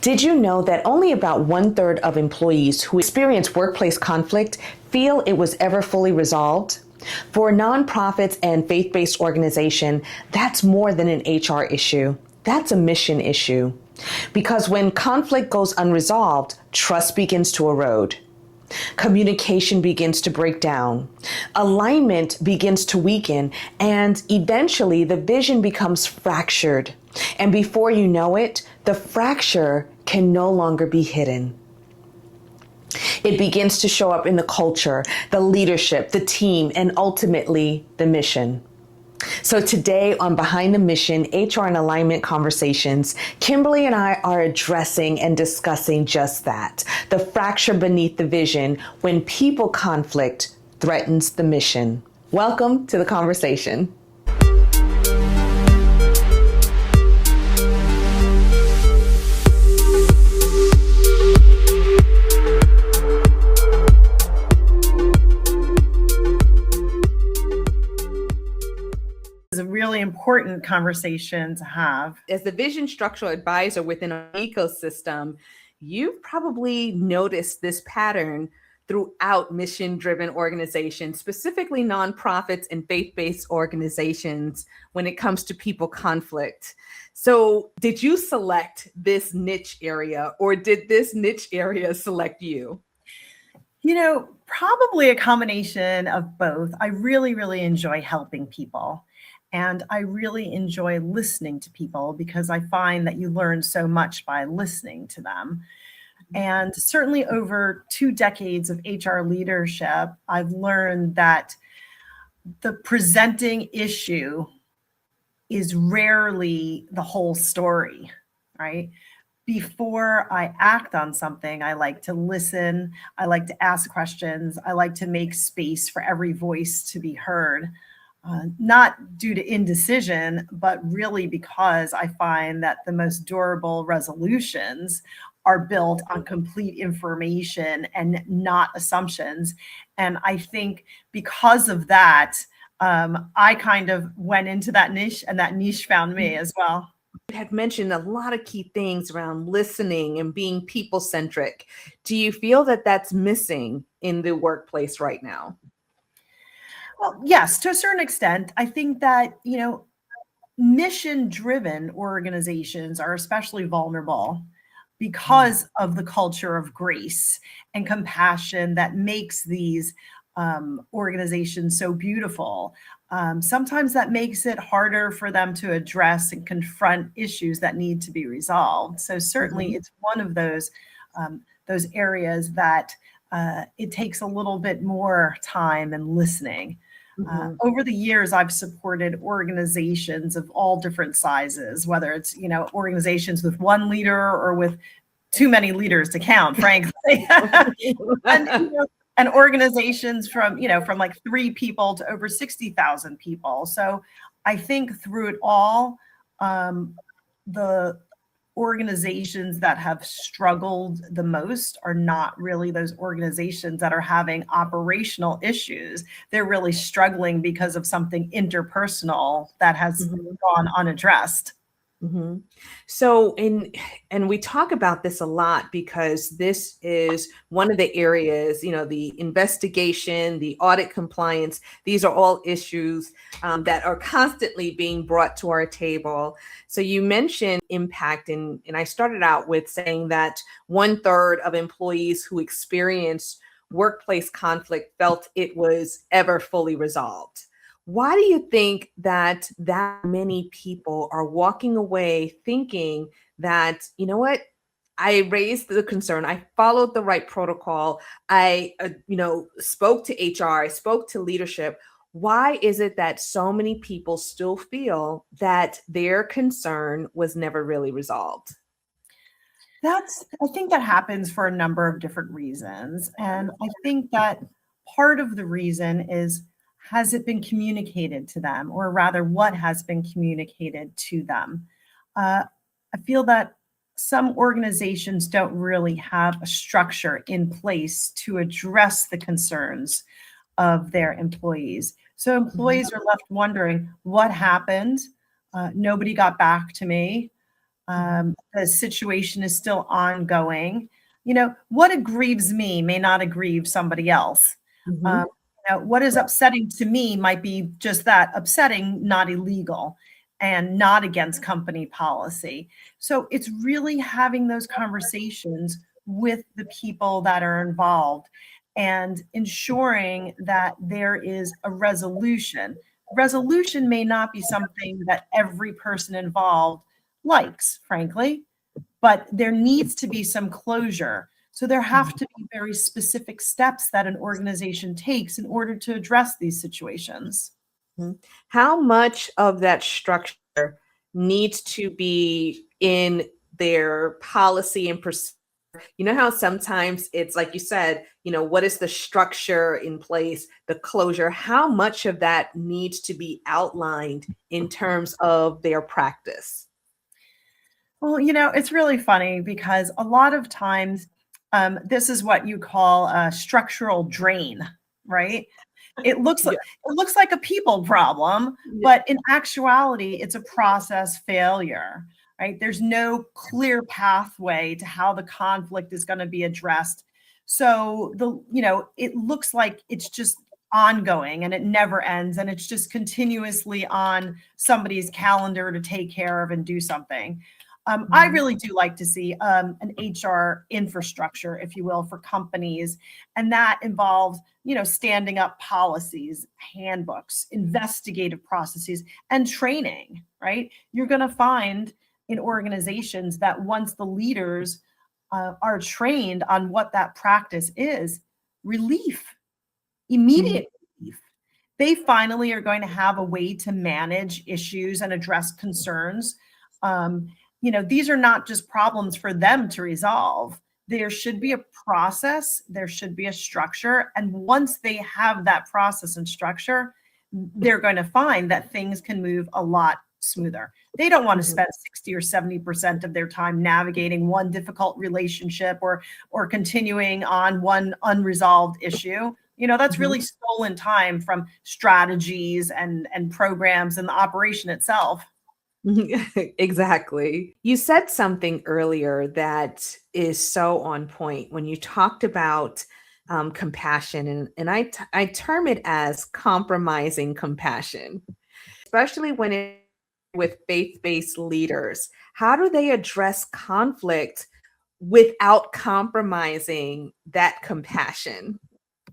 Did you know that only about 1/3 of employees who experience workplace conflict feel it was ever fully resolved? For nonprofits and faith-based organizations, that's more than an HR issue. That's a mission issue. Because when conflict goes unresolved, trust begins to erode. Communication begins to break down. Alignment begins to weaken, and eventually the vision becomes fractured. And before you know it, the fracture can no longer be hidden. It begins to show up in the culture, the leadership, the team, and ultimately the mission. So today on Behind the Mission, HR and Alignment Conversations, Kimberly and I are addressing and discussing just that, the fracture beneath the vision when people conflict threatens the mission. Welcome to the conversation. A really important conversation to have. As the vision structural advisor within an ecosystem, you've probably noticed this pattern throughout mission-driven organizations, specifically nonprofits and faith-based organizations when it comes to people conflict. So did you select this niche area, or did this niche area select you? Probably a combination of both. I really enjoy helping people. And I really enjoy listening to people because I find that you learn so much by listening to them. And certainly over 2 decades of HR leadership, I've learned that the presenting issue is rarely the whole story, right? Before I act on something, I like to listen. I like to ask questions. I like to make space for every voice to be heard. Not due to indecision, but really because I find that the most durable resolutions are built on complete information and not assumptions. And I think because of that, I kind of went into that niche, and that niche found me as well. You had mentioned a lot of key things around listening and being people-centric. Do you feel that that's missing in the workplace right now? Well, yes, to a certain extent. I think that, mission-driven organizations are especially vulnerable because of the culture of grace and compassion that makes these organizations so beautiful. Sometimes that makes it harder for them to address and confront issues that need to be resolved. So certainly it's one of those areas that it takes a little bit more time and listening. Over the years, I've supported organizations of all different sizes, whether it's, organizations with one leader or with too many leaders to count, frankly. and organizations from like 3 people to over 60,000 people. So I think through it all, the organizations that have struggled the most are not really those organizations that are having operational issues. They're really struggling because of something interpersonal that has gone unaddressed. So and we talk about this a lot because this is one of the areas, the investigation, the audit compliance, these are all issues that are constantly being brought to our table. So you mentioned impact, and I started out with saying that 1/3 of employees who experience workplace conflict felt it was ever fully resolved. Why do you think that many people are walking away thinking that, what, I raised the concern, I followed the right protocol, I, spoke to HR, I spoke to leadership. Why is it that so many people still feel that their concern was never really resolved? I think that happens for a number of different reasons. And I think that part of the reason is, has it been communicated to them, or rather what has been communicated to them? I feel that some organizations don't really have a structure in place to address the concerns of their employees. So employees are left wondering, what happened? Nobody got back to me. The situation is still ongoing. What aggrieves me may not aggrieve somebody else. Mhm. What is upsetting to me might be just that upsetting, not illegal and not against company policy. So it's really having those conversations with the people that are involved and ensuring that there is a resolution. Resolution may not be something that every person involved likes, frankly, but there needs to be some closure. So there have to be very specific steps that an organization takes in order to address these situations. Mhm. How much of that structure needs to be in their policy and procedure? You know how sometimes it's like you said, what is the structure in place, the closure? How much of that needs to be outlined in terms of their practice? Well, it's really funny because a lot of times this is what you call a structural drain, right? Yeah. It looks like a people problem, Yeah. but in actuality, it's a process failure, right? There's no clear pathway to how the conflict is going to be addressed. So it looks like it's just ongoing and it never ends and it's just continuously on somebody's calendar to take care of and do something. I Mhm. really do like to see an HR infrastructure, if you will, for companies, and that involves, standing up policies, handbooks, investigative processes, and training. Right? You're going to find in organizations that once the leaders are trained on what that practice is, relief, Mhm. immediate relief. They finally are going to have a way to manage issues and address concerns. These are not just problems for them to resolve. There should be a process, there should be a structure. And once they have that process and structure, they're going to find that things can move a lot smoother. They don't want to Mhm. spend 60 or 70% of their time navigating one difficult relationship or continuing on one unresolved issue. That's Mhm. really stolen time from strategies and programs and the operation itself. Exactly. You said something earlier that is so on point when you talked about compassion, and I term it as compromising compassion, especially when it with faith-based leaders. How do they address conflict without compromising that compassion?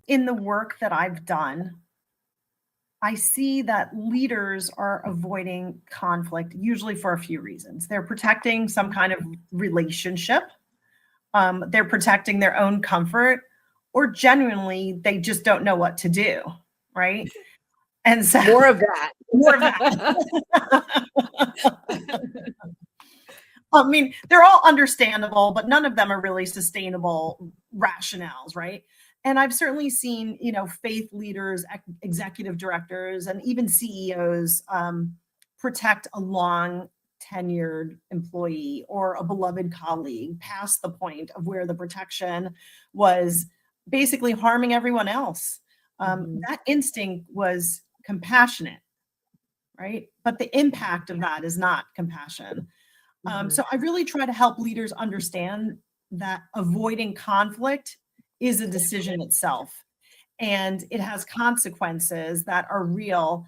In the work that I've done, I see that leaders are avoiding conflict, usually for a few reasons. They're protecting some kind of relationship, they're protecting their own comfort, or genuinely, they just don't know what to do, right? And so, More of that. more of that. I mean, they're all understandable, but none of them are really sustainable rationales, right? And I've certainly seen, faith leaders, executive directors, and even CEOs protect a long tenured employee or a beloved colleague past the point of where the protection was basically harming everyone else. Mhm. That instinct was compassionate, right? But the impact of that is not compassion. Mhm. So I really try to help leaders understand that avoiding conflict is a decision itself, and it has consequences that are real,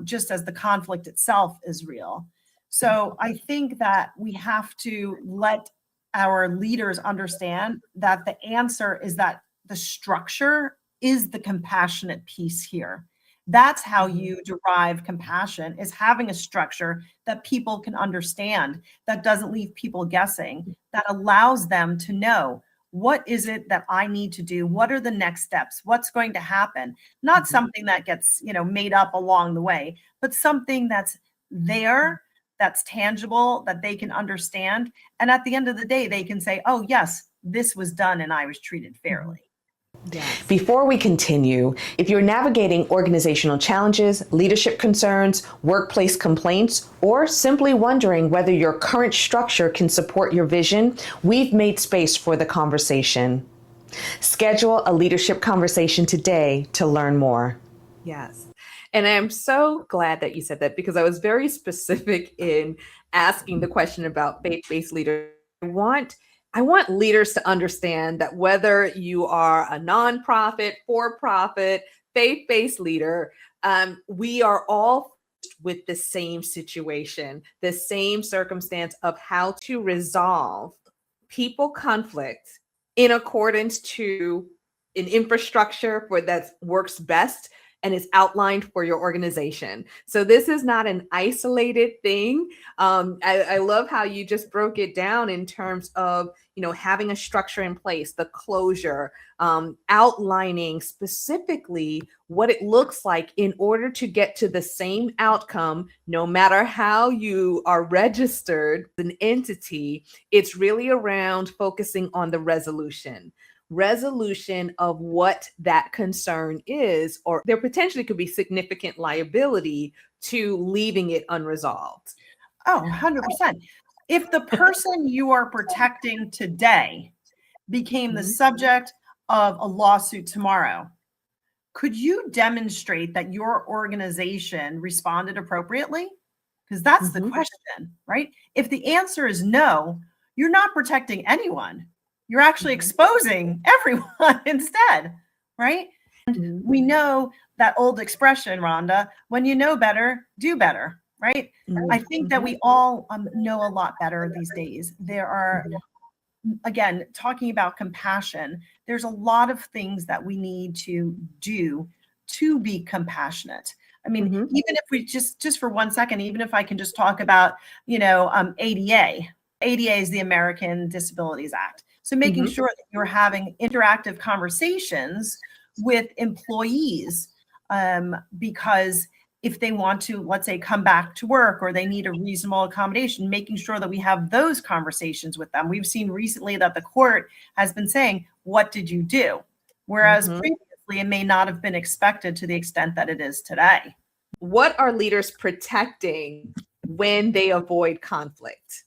just as the conflict itself is real. So I think that we have to let our leaders understand that the answer is that the structure is the compassionate piece here. That's how Mhm. you derive compassion, is having a structure that people can understand, that doesn't leave people guessing, that allows them to know what is it that I need to do? What are the next steps? What's going to happen? Not Mhm. something that gets, made up along the way, but something that's there, that's tangible, that they can understand. And at the end of the day, they can say, oh, yes, this was done and I was treated Mhm. fairly. Yes. Before we continue, if you're navigating organizational challenges, leadership concerns, workplace complaints, or simply wondering whether your current structure can support your vision, we've made space for the conversation. Schedule a leadership conversation today to learn more. Yes. And I'm so glad that you said that because I was very specific in asking the question about faith-based leaders. I want leaders to understand that whether you are a nonprofit, for-profit, faith-based leader, we are all with the same situation, the same circumstance of how to resolve people conflict in accordance to an infrastructure for that works best and is outlined for your organization. So this is not an isolated thing. I love how you just broke it down in terms of, having a structure in place, the closure, outlining specifically what it looks like in order to get to the same outcome, no matter how you are registered as an entity. It's really around focusing on the resolution of what that concern is, or there potentially could be significant liability to leaving it unresolved. Oh, 100%. If the person you are protecting today became the subject of a lawsuit tomorrow, could you demonstrate that your organization responded appropriately? Because that's the question, right? If the answer is no, you're not protecting anyone. You're actually exposing everyone instead, right? And we know that old expression, Rhonda, when you know better, do better, right? I think that we all know a lot better these days. There are, again, talking about compassion, there's a lot of things that we need to do to be compassionate. I mean, even if we just for 1 second, even if I can just talk about, ADA. ADA is the American Disabilities Act. So making sure that you're having interactive conversations with employees, because if they want to, let's say, come back to work or they need a reasonable accommodation, making sure that we have those conversations with them. We've seen recently that the court has been saying, what did you do? Whereas previously it may not have been expected to the extent that it is today. What are leaders protecting when they avoid conflict?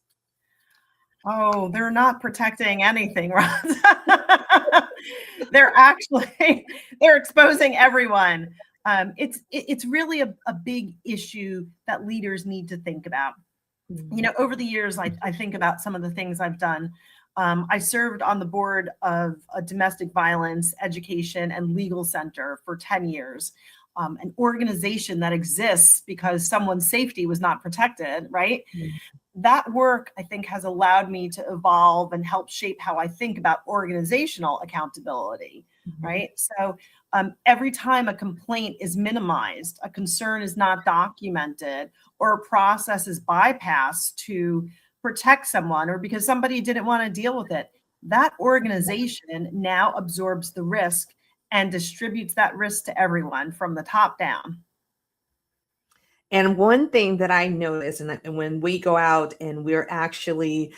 Oh, they're not protecting anything, Rhonda. They're exposing everyone. It's really a big issue that leaders need to think about. Over the years, I think about some of the things I've done. I served on the board of a domestic violence education and legal center for 10 years, an organization that exists because someone's safety was not protected, right? That work, I think, has allowed me to evolve and help shape how I think about organizational accountability, right? So every time a complaint is minimized, a concern is not documented, or a process is bypassed to protect someone or because somebody didn't want to deal with it, that organization now absorbs the risk and distributes that risk to everyone from the top down. And one thing that I notice, and when we go out and we're actually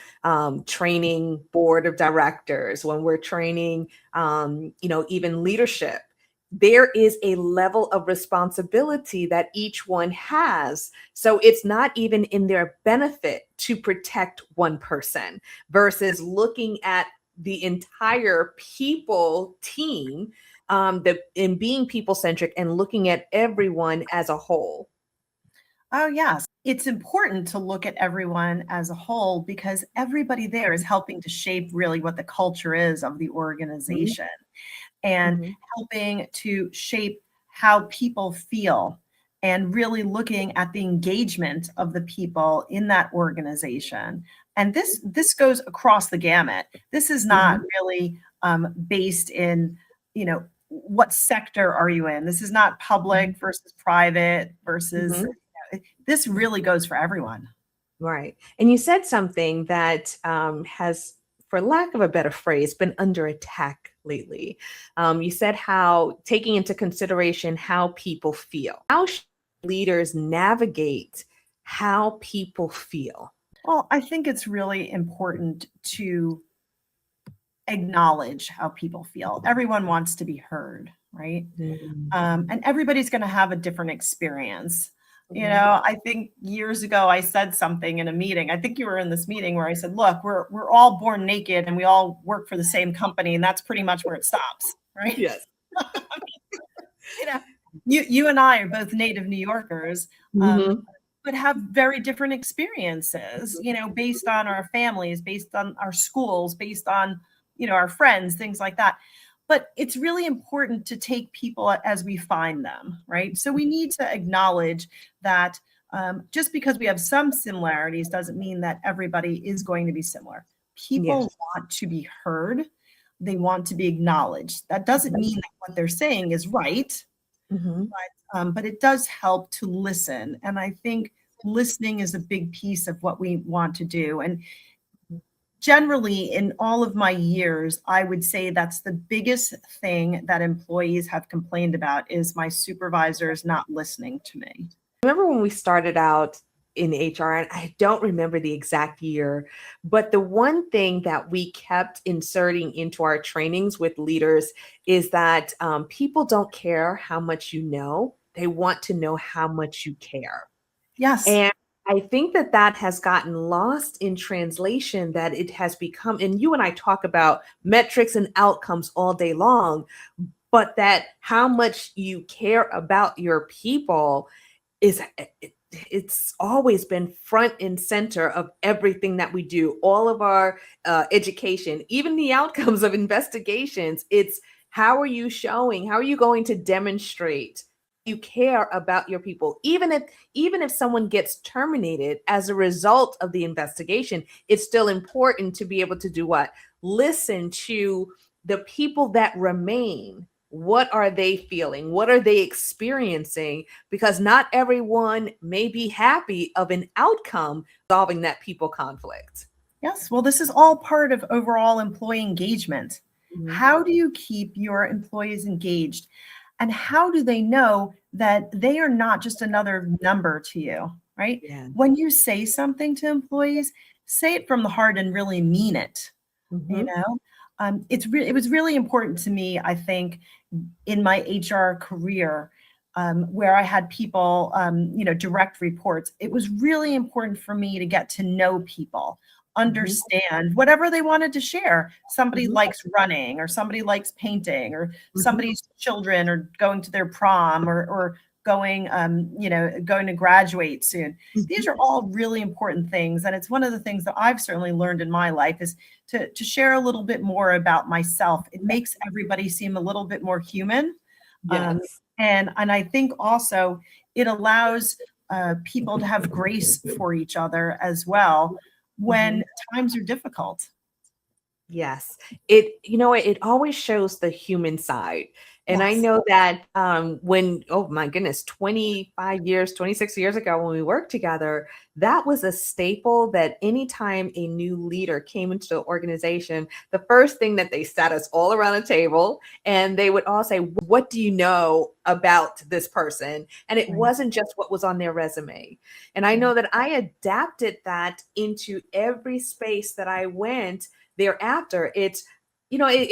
training board of directors, when we're training, even leadership, there is a level of responsibility that each one has. So it's not even in their benefit to protect one person versus looking at the entire people team, and being people-centric and looking at everyone as a whole. Oh, yes. It's important to look at everyone as a whole because everybody there is helping to shape really what the culture is of the organization and helping to shape how people feel and really looking at the engagement of the people in that organization. And this goes across the gamut. This is not really based in, what sector are you in? This is not public versus private versus this really goes for everyone. Right. And you said something that has, for lack of a better phrase, been under attack lately. You said how taking into consideration how people feel. How should leaders navigate how people feel? Well, I think it's really important to acknowledge how people feel. Everyone wants to be heard, right? And everybody's going to have a different experience. I think years ago I said something in a meeting. I think you were in this meeting where I said, look, we're all born naked and we all work for the same company. And that's pretty much where it stops, right? Yes. You and I are both native New Yorkers. but have very different experiences, based on our families, based on our schools, based on, our friends, things like that. But it's really important to take people as we find them, right? So we need to acknowledge that just because we have some similarities doesn't mean that everybody is going to be similar. People Yes. want to be heard. They want to be acknowledged. That doesn't mean that what they're saying is right, Mm-hmm. but it does help to listen. And I think listening is a big piece of what we want to do. And generally, in all of my years, I would say that's the biggest thing that employees have complained about is my supervisors not listening to me. Remember when we started out in HR, and I don't remember the exact year, but the one thing that we kept inserting into our trainings with leaders is that people don't care how much you know, they want to know how much you care. Yes. And I think that that has gotten lost in translation, that it has become, and you and I talk about metrics and outcomes all day long, but that how much you care about your people is it's always been front and center of everything that we do, all of our education, even the outcomes of investigations. It's how are you showing, how are you going to demonstrate you care about your people, even if someone gets terminated as a result of the investigation. It's still important to be able to do what? Listen to the people that remain. What are they feeling? What are they experiencing? Because not everyone may be happy of an outcome solving that people conflict. Yes. Well, this is all part of overall employee engagement. Mhm. How do you keep your employees engaged? And how do they know that they are not just another number to you, right? Yeah. When you say something to employees, say it from the heart and really mean it. You Mhm. know, it was really important to me, I think, in my HR career, where I had people, direct reports. It was really important for me to get to know people, Mhm. understand whatever they wanted to share. Somebody Mhm. likes running, or somebody likes painting, or Mhm. somebody's children are going to their prom, or going, going to graduate soon. These Mhm. are all really important things. And it's one of the things that I've certainly learned in my life is to share a little bit more about myself. It makes everybody seem a little bit more human. Um, Yes. and I think also it allows people to have grace for each other as well when Mhm. times are difficult. Yes. It always shows the human side. And I Yes. know that when, oh my goodness, 25 years, 26 years ago when we worked together, that was a staple that anytime a new leader came into the organization, the first thing that they sat us all around a table and they would all say, "What do you know about this person?" And it Right. wasn't just what was on their resume. And I know that I adapted that into every space that I went thereafter. It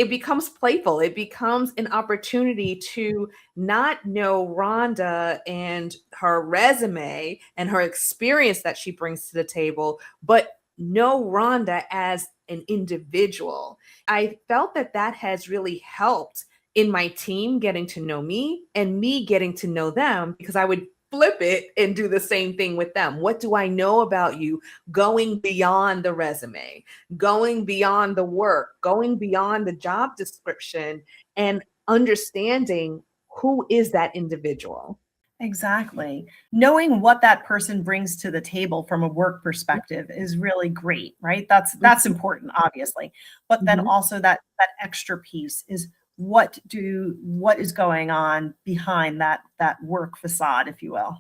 becomes playful. It becomes an opportunity to not know Rhonda and her resume and her experience that she brings to the table, but know Rhonda as an individual. I felt that that has really helped in my team getting to know me and me getting to know them, because I would flip it and do the same thing with them. What do I know about you, going beyond the resume, going beyond the work, going beyond the job description, and understanding who is that individual. Exactly. Knowing what that person brings to the table from a work perspective is really great, right? That's Mhm. important, obviously. But then Mhm. also that extra piece is what is going on behind that work facade, if you will.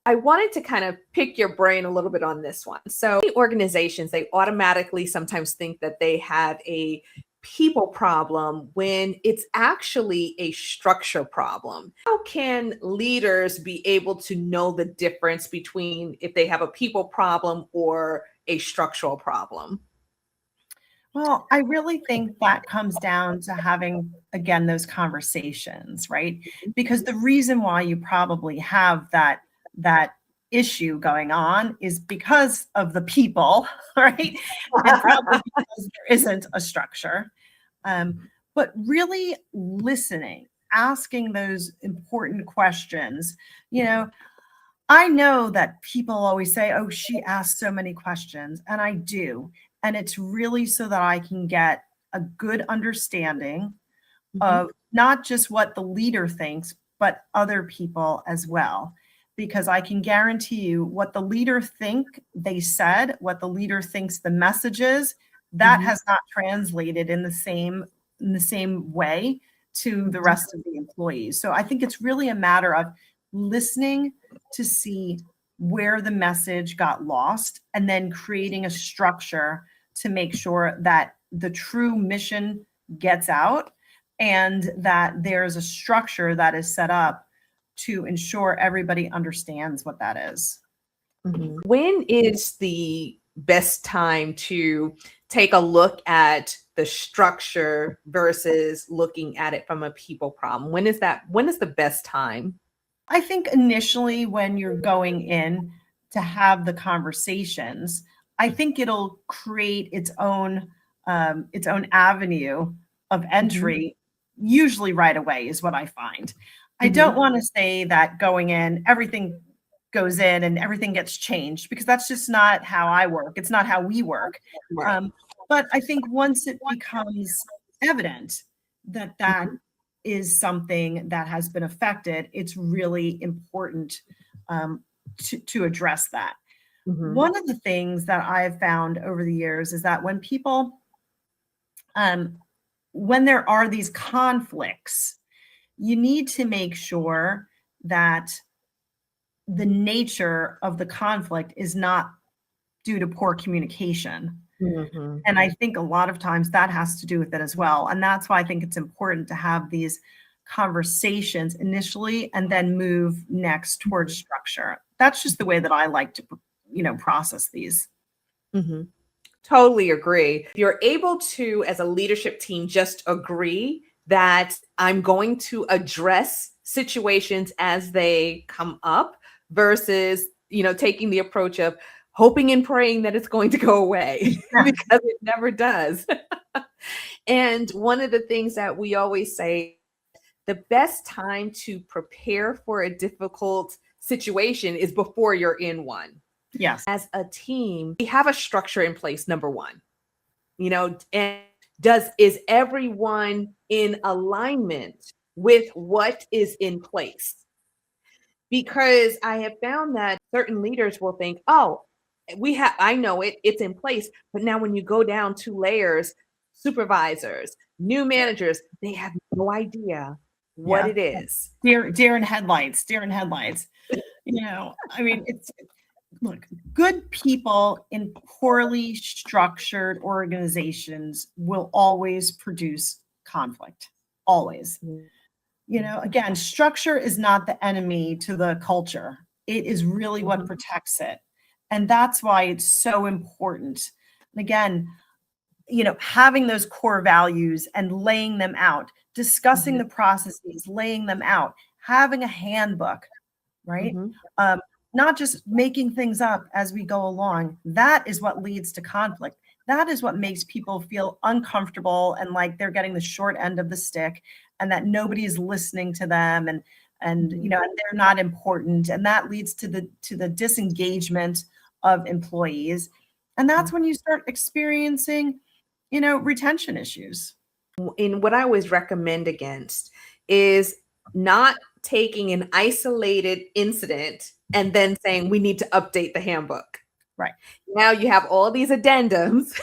I wanted to kind of pick your brain a little bit on this one. So, many organizations, they automatically sometimes think that they have a people problem when it's actually a structure problem. How can leaders be able to know the difference between if they have a people problem or a structural problem? Well, I really think that comes down to having, again, those conversations, right? Because the reason why you probably have that issue going on is because of the people, right? And probably because there isn't a structure. But really listening, asking those important questions, you know, I know that people always say, oh, she asked so many questions, and I do. And it's really so that I can get a good understanding Mhm. of not just what the leader thinks, but other people as well. Because I can guarantee you what the leader think they said, what the leader thinks the message is, that Mhm. has not translated in the same way to the Mhm. rest of the employees. So I think it's really a matter of listening to see where the message got lost and then creating a structure to make sure that the true mission gets out and that there's a structure that is set up to ensure everybody understands what that is. Mhm. When is the best time to take a look at the structure versus looking at it from a people problem? When is the best time? I think initially when you're going in to have the conversations, I think it'll create its own avenue of Mhm. entry, usually right away is what I find. I don't Mhm. want to say that going in, everything goes in and everything gets changed because that's just not how I work. It's not how we work. Right. Um, but I think once it becomes evident that that Mhm. is something that has been affected, it's really important to address that. Mhm. One of the things that I've found over the years is that um, when there are these conflicts, you need to make sure that the nature of the conflict is not due to poor communication. Mhm. And I think a lot of times that has to do with it as well. And that's why I think it's important to have these conversations initially and then move next towards structure. That's just the way that I like to, process these. Mhm. Totally agree. If you're able to, as a leadership team, just agree that I'm going to address situations as they come up versus, taking the approach of hoping and praying that it's going to go away because it never does. And one of the things that we always say, the best time to prepare for a difficult situation is before you're in one. Yes. As a team, we have a structure in place, number one. And is everyone in alignment with what is in place? Because I have found that certain leaders will think, oh, I know it's in place. But now when you go down two layers, supervisors, new managers, they have no idea what Yeah. it is. Deer in headlights, deer in headlights. I mean, look, good people in poorly structured organizations will always produce conflict. Always. Again, structure is not the enemy to the culture. It is really what Mhm. protects it. And that's why it's so important. And again, having those core values and laying them out, discussing Mhm. the processes, laying them out, having a handbook, right? Mhm. Um, Not just making things up as we go along. That is what leads to conflict. That is what makes people feel uncomfortable and like they're getting the short end of the stick and that nobody is listening to them Mhm. and they're not important. And that leads to the disengagement of employees. And that's Mhm. when you start experiencing, retention issues. And what I always recommend against is not taking an isolated incident and then saying we need to update the handbook. Right. Now you have all these addendums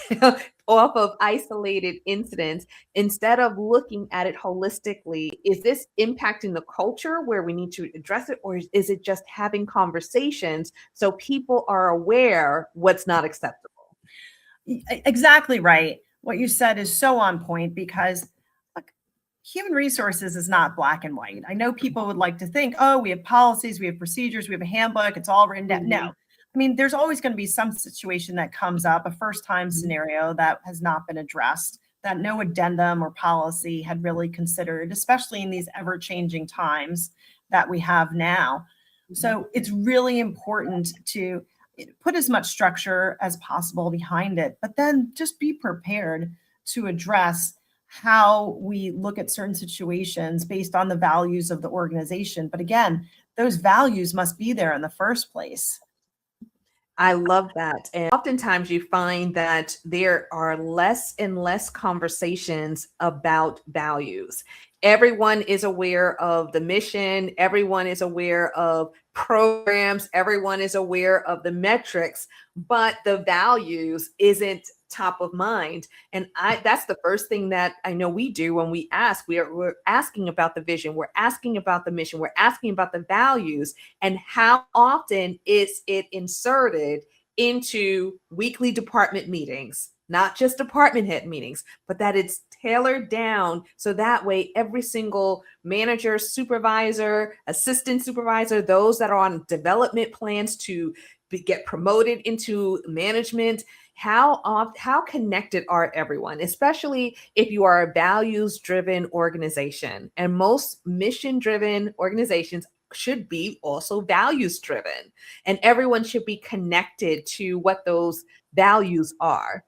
off of isolated incidents instead of looking at it holistically. Is this impacting the culture where we need to address it, or is it just having conversations so people are aware what's not acceptable? Exactly right. What you said is so on point because look, human resources is not black and white. I know people would like to think, oh, we have policies, we have procedures, we have a handbook, it's all written down. No. Mhm. I mean, there's always going to be some situation that comes up, a first time Mhm. scenario that has not been addressed, that no addendum or policy had really considered, especially in these ever changing times that we have now. Mhm. So it's really important to put as much structure as possible behind it, but then just be prepared to address how we look at certain situations based on the values of the organization. But again, those values must be there in the first place. I love that. And oftentimes you find that there are less and less conversations about values. Everyone is aware of the mission, everyone is aware of programs, everyone is aware of the metrics, but the values isn't top of mind. And that's the first thing that I know we do when we ask. We're asking about the vision, we're asking about the mission, we're asking about the values, and how often is it inserted into weekly department meetings, not just department head meetings, but that it's tailored down so that way every single manager, supervisor, assistant supervisor, those that are on development plans to get promoted into management, how connected are everyone, especially if you are a values driven organization. And most mission driven organizations should be also values driven, and everyone should be connected to what those values are.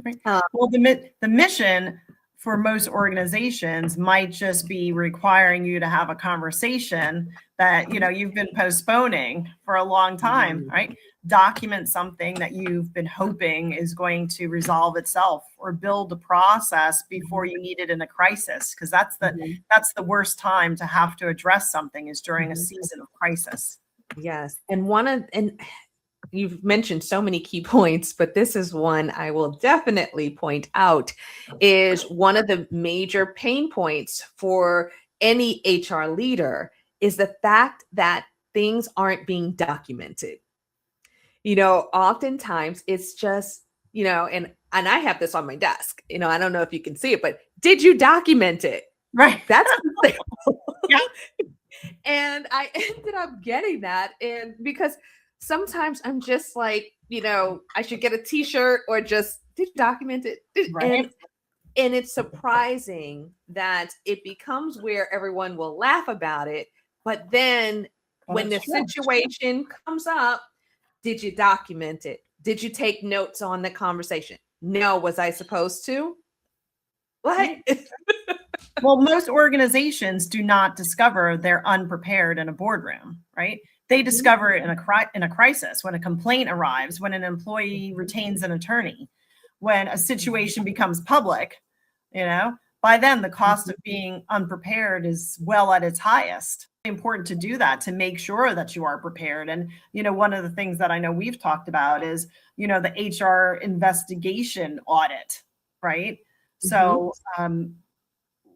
Right. Well, the mission for most organizations might just be requiring you to have a conversation that, you know, you've been postponing for a long time, right? Document something that you've been hoping is going to resolve itself, or build a process before you need it in a crisis, because that's the worst time to have to address something, is during a season of crisis. Yes. And you've mentioned so many key points, but this is one I will definitely point out, is one of the major pain points for any HR leader is the fact that things aren't being documented. You know, oftentimes it's just, you know, and I have this on my desk, you know, I don't know if you can see it, but did you document it? Right. That's Yeah. And I ended up getting that. And because sometimes I'm just like, you know, I should get a t-shirt, or just did you document it? Right. And it's surprising that it becomes where everyone will laugh about it. But then when the situation comes up, did you document it? Did you take notes on the conversation? No. Was I supposed to? What? Well, most organizations do not discover they're unprepared in a boardroom, right? They discover it in a crisis, when a complaint arrives, when an employee retains an attorney, when a situation becomes public. You know, by then the cost of being unprepared is well at its highest. It's important to do that, to make sure that you are prepared. And, you know, one of the things that I know we've talked about is, you know, the HR investigation audit, right? So,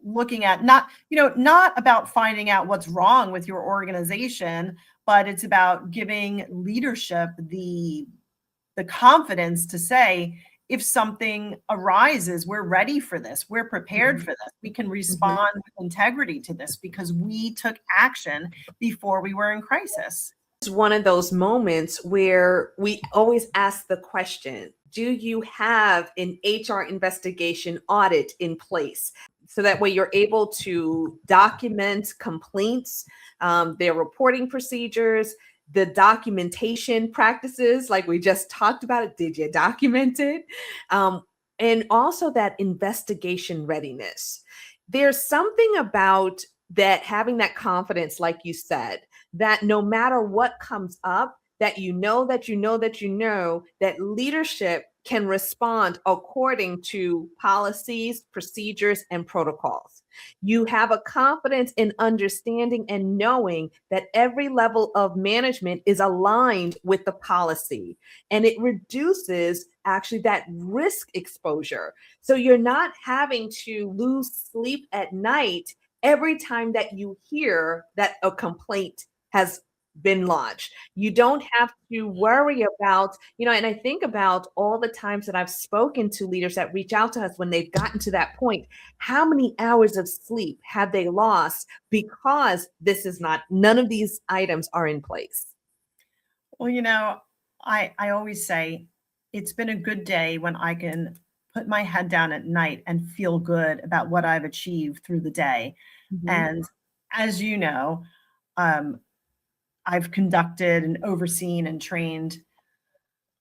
looking at not about finding out what's wrong with your organization, but it's about giving leadership the confidence to say, if something arises, we're ready for this, we're prepared for this, we can respond with integrity to this because we took action before we were in crisis. It's one of those moments where we always ask the question, do you have an HR investigation audit in place? So that way you're able to document complaints, their reporting procedures, the documentation practices, like we just talked about it. Did you document it? And also that investigation readiness. There's something about that, having that confidence, like you said, that no matter what comes up, that you know that you know that you know that leadership can respond according to policies, procedures, and protocols. You have a confidence in understanding and knowing that every level of management is aligned with the policy, and it reduces actually that risk exposure. So you're not having to lose sleep at night every time that you hear that a complaint has been lodged. You don't have to worry about, you know, and I think about all the times that I've spoken to leaders that reach out to us when they've gotten to that point. How many hours of sleep have they lost because none of these items are in place? Well, you know, I always say it's been a good day when I can put my head down at night and feel good about what I've achieved through the day. And as you know, I've conducted and overseen and trained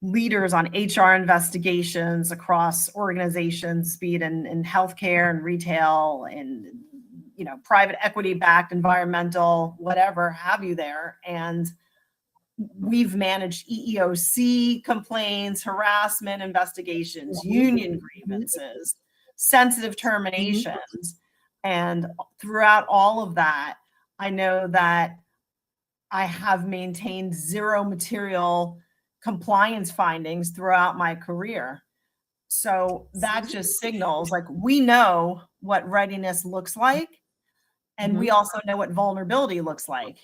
leaders on HR investigations across organizations, be it in healthcare and retail and private equity backed, environmental, whatever have you there. And we've managed EEOC complaints, harassment investigations, union grievances, sensitive terminations. And throughout all of that, I know that I have maintained zero material compliance findings throughout my career. So that just signals like we know what readiness looks like, and we also know what vulnerability looks like.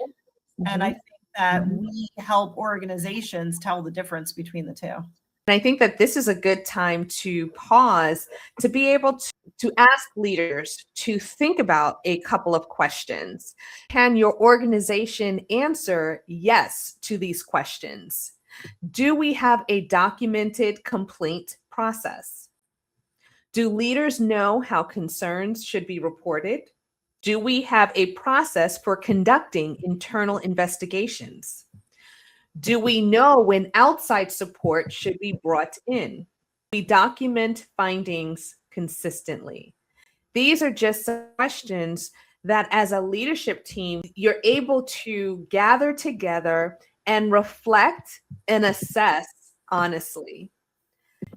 And I think that we help organizations tell the difference between the two. And I think that this is a good time to pause to be able to ask leaders to think about a couple of questions. Can your organization answer yes to these questions? Do we have a documented complaint process? Do leaders know how concerns should be reported? Do we have a process for conducting internal investigations? Do we know when outside support should be brought in? We document findings consistently. These are just some questions that as a leadership team, you're able to gather together and reflect and assess honestly.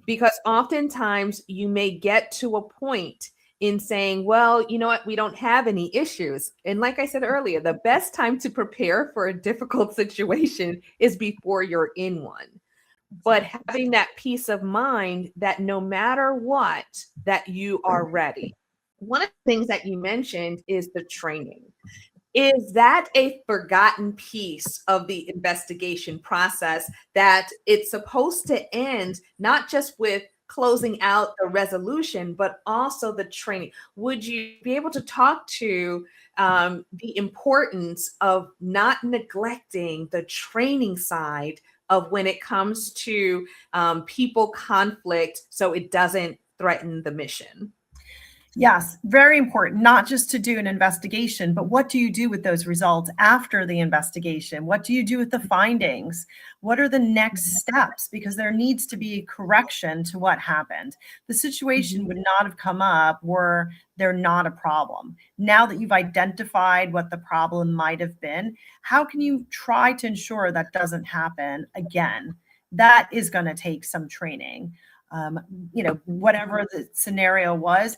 Because oftentimes you may get to a point in saying, well, you know what, we don't have any issues. And like I said earlier, the best time to prepare for a difficult situation is before you're in one. But having that peace of mind that no matter what, that you are ready. One of the things that you mentioned is the training. Is that a forgotten piece of the investigation process that it's supposed to end not just with closing out the resolution, but also the training? Would you be able to talk to the importance of not neglecting the training side of when it comes to people conflict so it doesn't threaten the mission? Yes, very important, not just to do an investigation, but what do you do with those results after the investigation? What do you do with the findings? What are the next steps? Because there needs to be a correction to what happened. The situation would not have come up were there not a problem. Now that you've identified what the problem might have been, how can you try to ensure that doesn't happen again? That is going to take some training. Whatever the scenario was,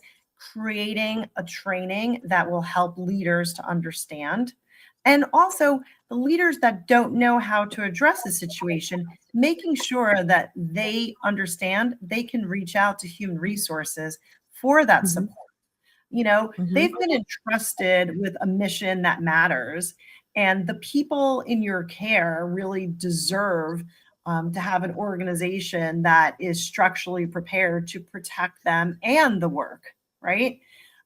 creating a training that will help leaders to understand. And also the leaders that don't know how to address the situation, making sure that they understand they can reach out to human resources for that support. They've been entrusted with a mission that matters, and the people in your care really deserve to have an organization that is structurally prepared to protect them and the work. Right.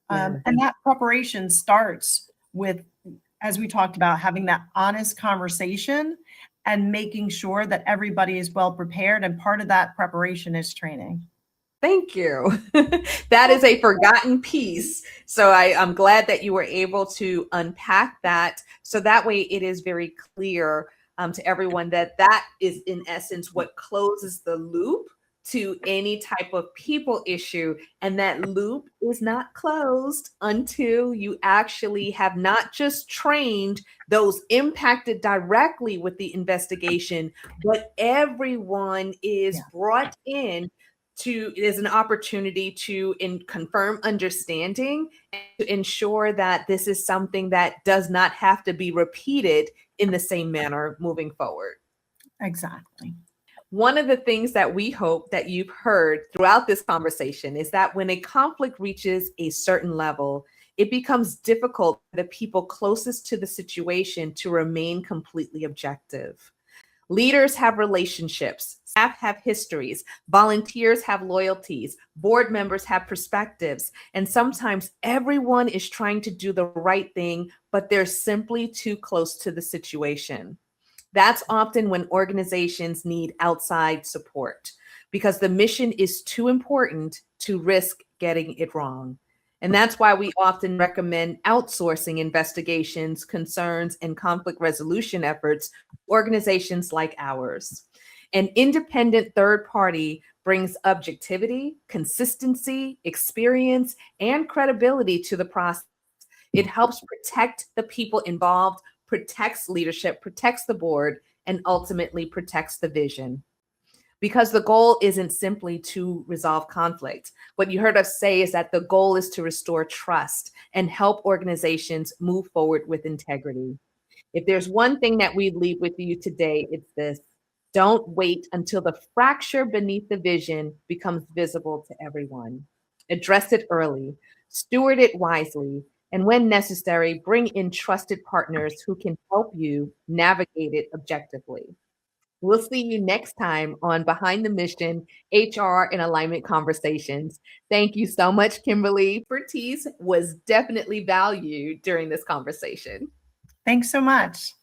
And that preparation starts with, as we talked about, having that honest conversation and making sure that everybody is well prepared. And part of that preparation is training. Thank you. That is a forgotten piece. So I'm glad that you were able to unpack that. So that way it is very clear to everyone that that is in essence what closes the loop to any type of people issue. And that loop is not closed until you actually have not just trained those impacted directly with the investigation, but everyone is brought in to, it is an opportunity to confirm understanding and to ensure that this is something that does not have to be repeated in the same manner moving forward. Exactly. One of the things that we hope that you've heard throughout this conversation is that when a conflict reaches a certain level, it becomes difficult for the people closest to the situation to remain completely objective. Leaders have relationships, staff have histories, volunteers have loyalties, board members have perspectives, and sometimes everyone is trying to do the right thing, but they're simply too close to the situation. That's often when organizations need outside support because the mission is too important to risk getting it wrong. And that's why we often recommend outsourcing investigations, concerns, and conflict resolution efforts to organizations like ours. An independent third party brings objectivity, consistency, experience, and credibility to the process. It helps protect the people involved, protects leadership, protects the board, and ultimately protects the vision. Because the goal isn't simply to resolve conflict. What you heard us say is that the goal is to restore trust and help organizations move forward with integrity. If there's one thing that we leave with you today, it's this: don't wait until the fracture beneath the vision becomes visible to everyone. Address it early, steward it wisely, and when necessary, bring in trusted partners who can help you navigate it objectively. We'll see you next time on Behind the Mission HR and Alignment Conversations. Thank you so much, Kimberly. Expertise was definitely valued during this conversation. Thanks so much.